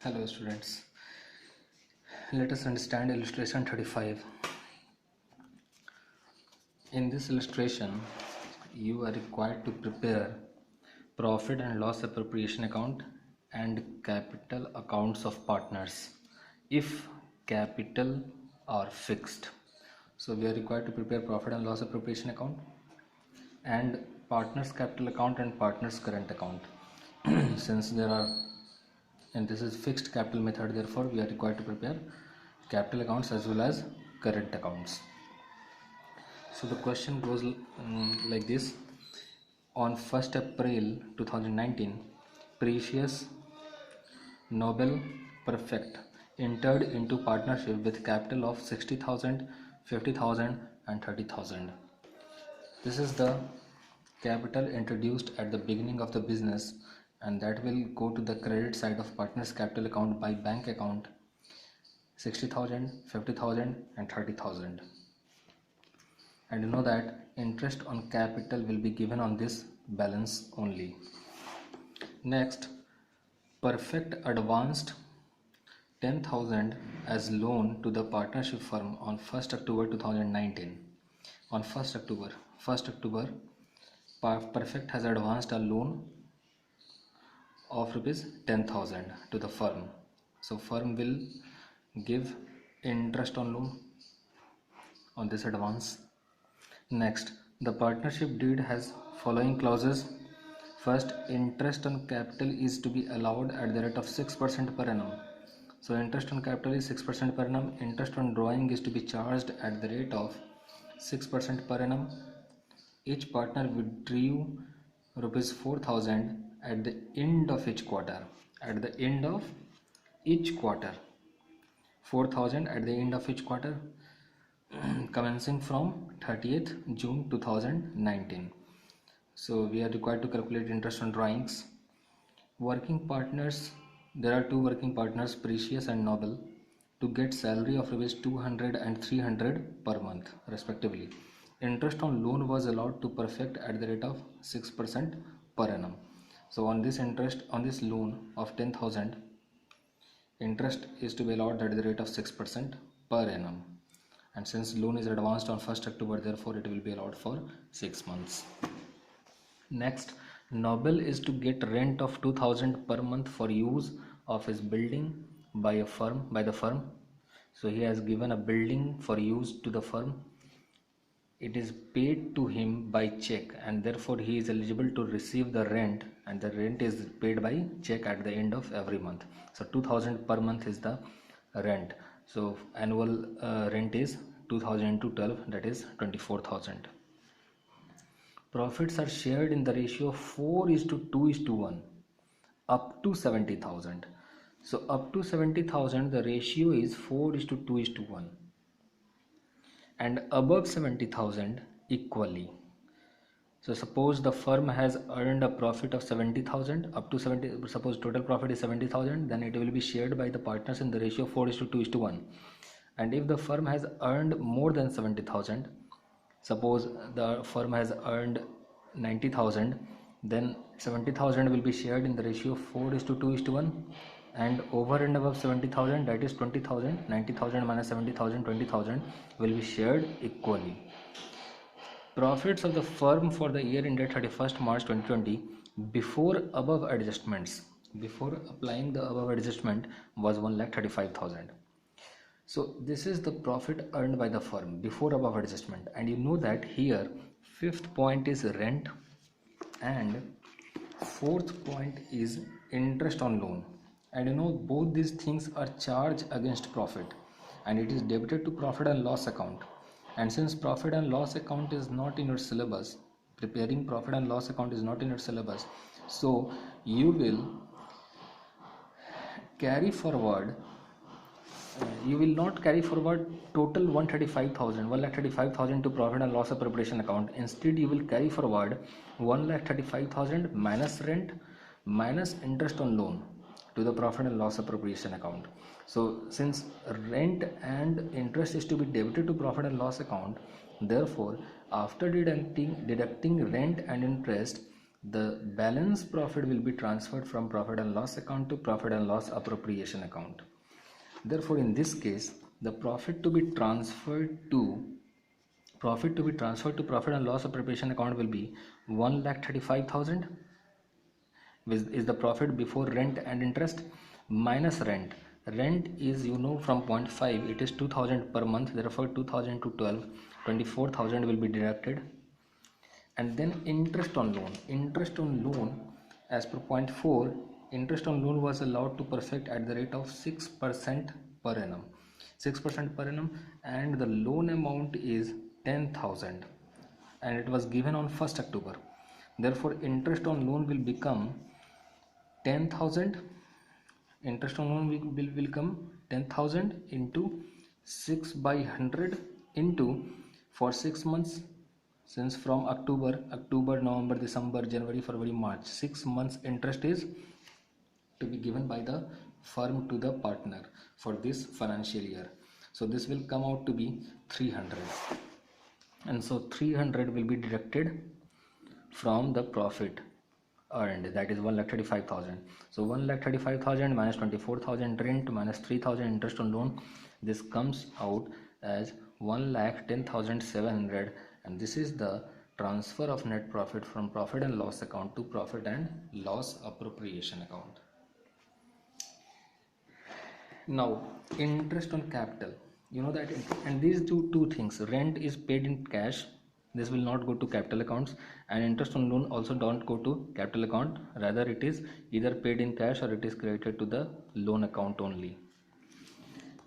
Hello students, let us understand illustration 35. In this illustration, you are required to prepare profit and loss appropriation account and capital accounts of partners if capital are fixed. So we are required to prepare profit and loss appropriation account and partners capital account and partners current account. Since there are and this is fixed capital method, therefore we are required to prepare capital accounts as well as current accounts. So the question goes like this: on 1st April 2019, Precious Nobel Perfect entered into partnership with capital of 60,000, 50,000 and 30,000. This is the capital introduced at the beginning of the business, and that will go to the credit side of partners capital account by bank account 60,000, 50,000 and 30,000. And you know that interest on capital will be given on this balance only. Next, Perfect advanced 10,000 as loan to the partnership firm on 1st October 2019. On 1st October, Perfect has advanced a loan of rupees 10,000 to the firm. So firm will give interest on loan on this advance. Next, the partnership deed has following clauses. First, interest on capital is to be allowed at the rate of 6% per annum. So interest on capital is 6% per annum. Interest on drawing is to be charged at the rate of 6% per annum. Each partner withdrew rupees 4,000 at the end of each quarter. At the end of each quarter, 4,000 at the end of each quarter, commencing from 30th June 2019. So we are required to calculate interest on drawings. Working partners, there are two working partners, Precious and Noble, to get salary of rupees 200 and 300 per month respectively. Interest on loan was allowed to Perfect at the rate of 6% per annum. So on this interest, on this loan of 10,000, interest is to be allowed at the rate of 6% per annum. And since loan is advanced on 1st October, therefore it will be allowed for 6 months. Next, Noble is to get rent of 2,000 per month for use of his building by the firm. So he has given a building for use to the firm. It is paid to him by check, and therefore he is eligible to receive the rent, and the rent is paid by check at the end of every month. So 2,000 per month is the rent. So annual rent is 2,000 into 12, that is 24,000. Profits are shared in the ratio of 4:2:1 up to 70,000. So up to 70,000 the ratio is 4:2:1, and above 70,000 equally. So suppose the firm has earned a profit of 70,000 up to 70, suppose total profit is 70,000, then it will be shared by the partners in the ratio 4:2:1. And if the firm has earned more than 70,000, suppose the firm has earned 90,000, then 70,000 will be shared in the ratio 4:2:1, and over and above 70,000, that is 20,000, 90,000 minus 70,000, 20,000 will be shared equally. Profits of the firm for the year ended 31st March 2020 before above adjustments, before applying the above adjustment, was 1,35,000. So this is the profit earned by the firm before above adjustment. And you know that here fifth point is rent and fourth point is interest on loan. And you know both these things are charged against profit, and it is debited to profit and loss account. And since profit and loss account is not in your syllabus, preparing profit and loss account is not in your syllabus, so you will carry forward you will not carry forward total 1,35,000 to profit and loss appropriation account. Instead you will carry forward 1,35,000 minus rent minus interest on loan to the profit and loss appropriation account. So since rent and interest is to be debited to profit and loss account, therefore after deducting rent and interest, the balance profit will be transferred from profit and loss account to profit and loss appropriation account. Therefore, in this case, the profit to be transferred to profit and loss appropriation account will be 1,35,000, which is the profit before rent and interest minus rent. Rent is, you know, from 0.5 it is 2,000 per month. Therefore 2,000 to 12, 24,000 will be deducted. And then interest on loan, as per point 4, interest on loan was allowed to perfect at the rate of 6% per annum, 6% per annum, and the loan amount is 10,000, and it was given on 1st October. Therefore interest on loan will become 10,000. Interest on loan will come 10,000 into 6 by 100 into, for 6 months, since from October, November, December, January, February, March, 6 months interest is to be given by the firm to the partner for this financial year. So this will come out to be 300, and so 300 will be deducted from the profit earned, that is 1,35,000. So 1,35,000 minus 24,000 rent minus 3,000 interest on loan, this comes out as 1,10,700, and this is the transfer of net profit from profit and loss account to profit and loss appropriation account. Now interest on capital, you know that, and these two things, rent is paid in cash, this will not go to capital accounts, and interest on loan also don't go to capital account, rather it is either paid in cash or it is credited to the loan account only.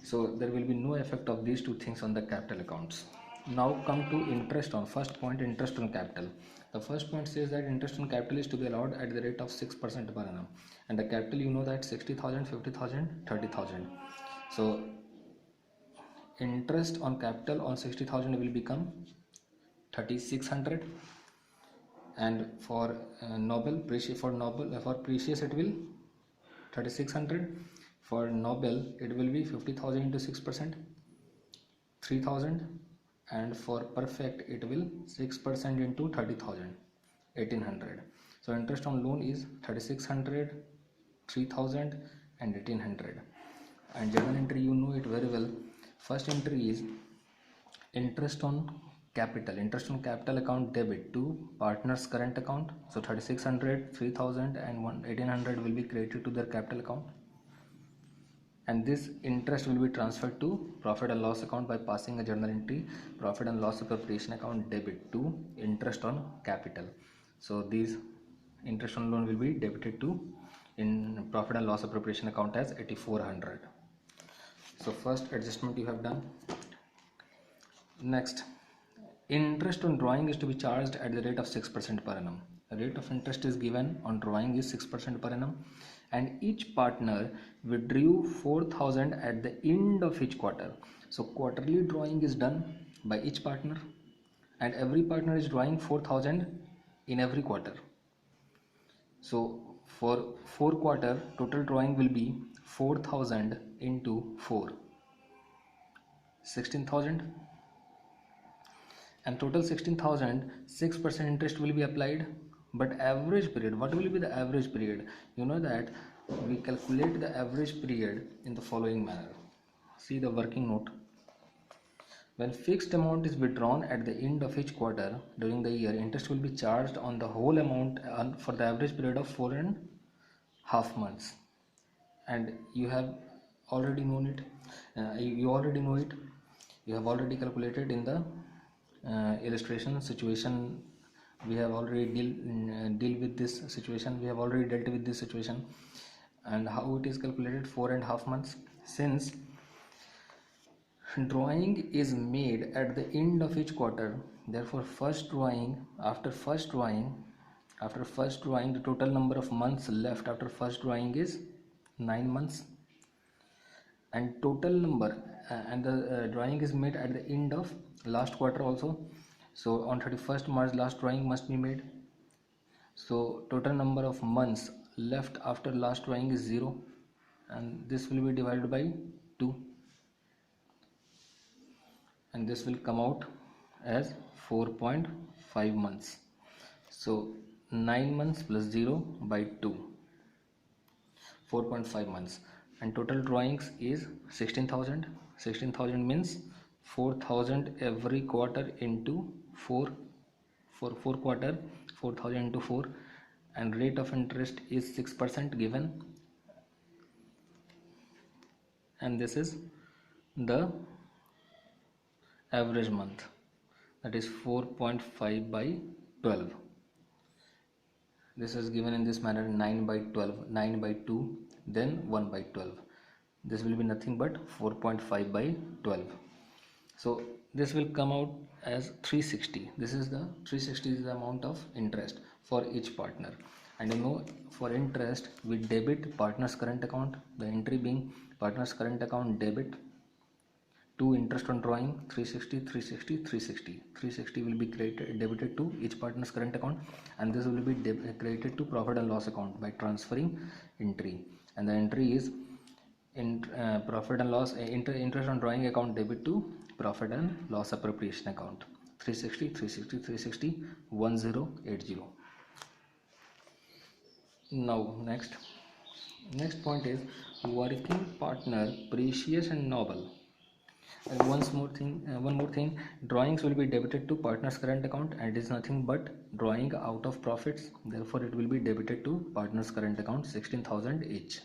So there will be no effect of these two things on the capital accounts. Now come to interest on, first point, interest on capital. The first point says that interest on capital is to be allowed at the rate of 6% per annum, and the capital, you know that, 60,000, 50,000, 30,000. So interest on capital on 60,000 will become 3,600, and for precious it will 3,600, for noble it will be 50,000 into 6%, 3,000, and for perfect it will 6% into 30,000, 1,800. So interest on loan is 3,600, 3,000, and 1,800. And journal entry, you know it very well. First entry is interest on capital account debit to partner's current account. So 3,600, 3,000, and 1,800 will be credited to their capital account, and this interest will be transferred to profit and loss account by passing a journal entry, profit and loss appropriation account debit to interest on capital. So these interest on loan will be debited to in profit and loss appropriation account as 8,400. So first adjustment you have done. Next, interest on drawing is to be charged at the rate of 6% per annum. The rate of interest is given on drawing is 6% per annum, and each partner withdrew 4,000 at the end of each quarter. So quarterly drawing is done by each partner, and every partner is drawing 4,000 in every quarter. So for 4 quarter, total drawing will be 4,000 into 4, 16,000, and total 16,000, 6% interest will be applied. But average period, what will be the average period? You know that we calculate the average period in the following manner. See the working note. When fixed amount is withdrawn at the end of each quarter during the year, interest will be charged on the whole amount for the average period of 4.5 months. And you have already known it. You already know it. You have already calculated in the illustration situation. We have already dealt with this situation. We have already dealt with this situation, and how it is calculated, 4.5 months. Since drawing is made at the end of each quarter, therefore after first drawing, the total number of months left after first drawing is 9 months, and total number and the drawing is made at the end of last quarter also. So on 31st March last drawing must be made. So total number of months left after last drawing is 0, and this will be divided by 2, and this will come out as 4.5 months. So 9 months plus 0 by 2, 4.5 months, and total drawings is 16,000. 16,000 means 4,000 every quarter into 4, for 4 quarter, 4,000 into 4, and rate of interest is 6% given, and this is the average month, that is 4.5 by 12. This is given in this manner: 9 by 12, 9 by 2, then 1 by 12. This will be nothing but 4.5 by 12. So this will come out as 360. This is the 360 is the amount of interest for each partner. And you know, for interest we debit partner's current account, the entry being partner's current account debit to interest on drawing 360, 360, 360. 360 will be debited to each partner's current account, and this will be credited to profit and loss account by transferring entry. And the entry is in profit and loss interest on drawing account debit to profit and loss appropriation account, 360, 360, 360, 1080. Now next point is working partner precious and noble. And one more thing, drawings will be debited to partner's current account, and it is nothing but drawing out of profits, therefore it will be debited to partner's current account, 16,000 each.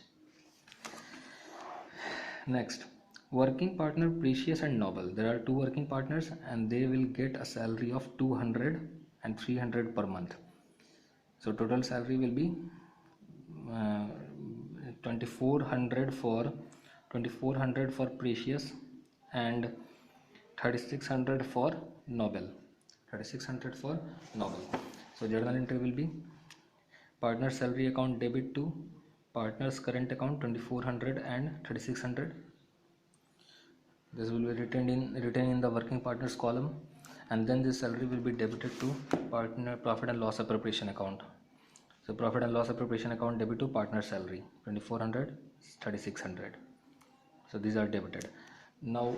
Next, working partner precious and noble. There are two working partners and they will get a salary of 200 and 300 per month. So total salary will be 2400 for precious and 3600 for noble. 3600 for noble. So journal entry will be partner salary account debit to partner's current account 2400 and 3600. This will be written in the working partners column, and then this salary will be debited to partner profit and loss appropriation account. So profit and loss appropriation account debit to partner salary 2400, 3600. So these are debited. Now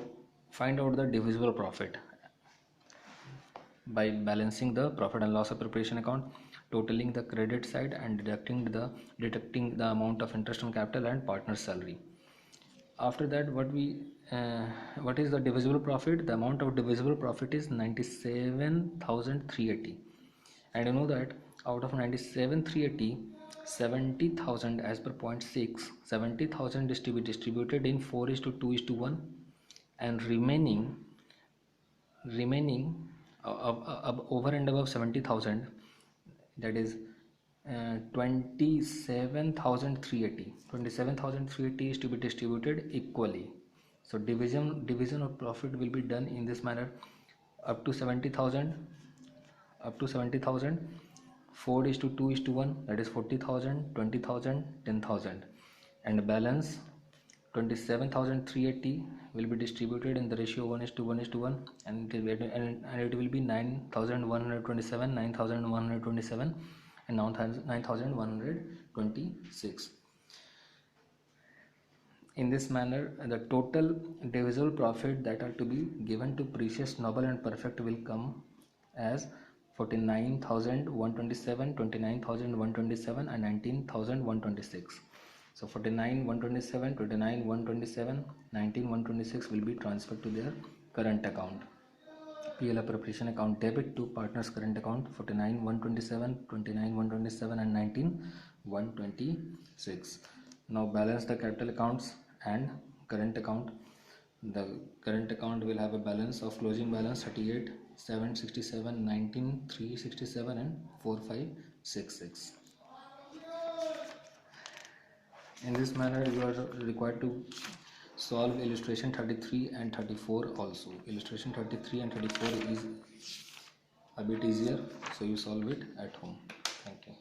find out the divisible profit by balancing the profit and loss appropriation account, totaling the credit side and deducting the amount of interest on capital and partner salary. After that, what is the divisible profit? The amount of divisible profit is 97,380, and you know that out of 97,380, 70,000 as per point 6, 70,000 is to be distributed in 4:2:1, and remaining over and above 70,000, that is 27,380 is to be distributed equally. So division of profit will be done in this manner: up to 70,000, 4:2:1, that is 40,000, 20,000, 10,000, and balance 27,380 will be distributed in the ratio 1:1:1, and it will be 9,127, 9,127, and now 9,126. In this manner, the total divisible profit that are to be given to precious, noble, and perfect will come as 49,127, 29,127, and 19,126. So 49,127, 29,127, 19,126 will be transferred to their current account. PL appropriation account debit to partner's current account 49,127, 29,127, and 19,126. Now balance the capital accounts and current account. The current account will have a balance of closing balance 38,767, 19,367, and 4,566. In this manner, you are required to solve illustration 33 and 34 also. Illustration 33 and 34 is a bit easier, so you solve it at home. Thank you.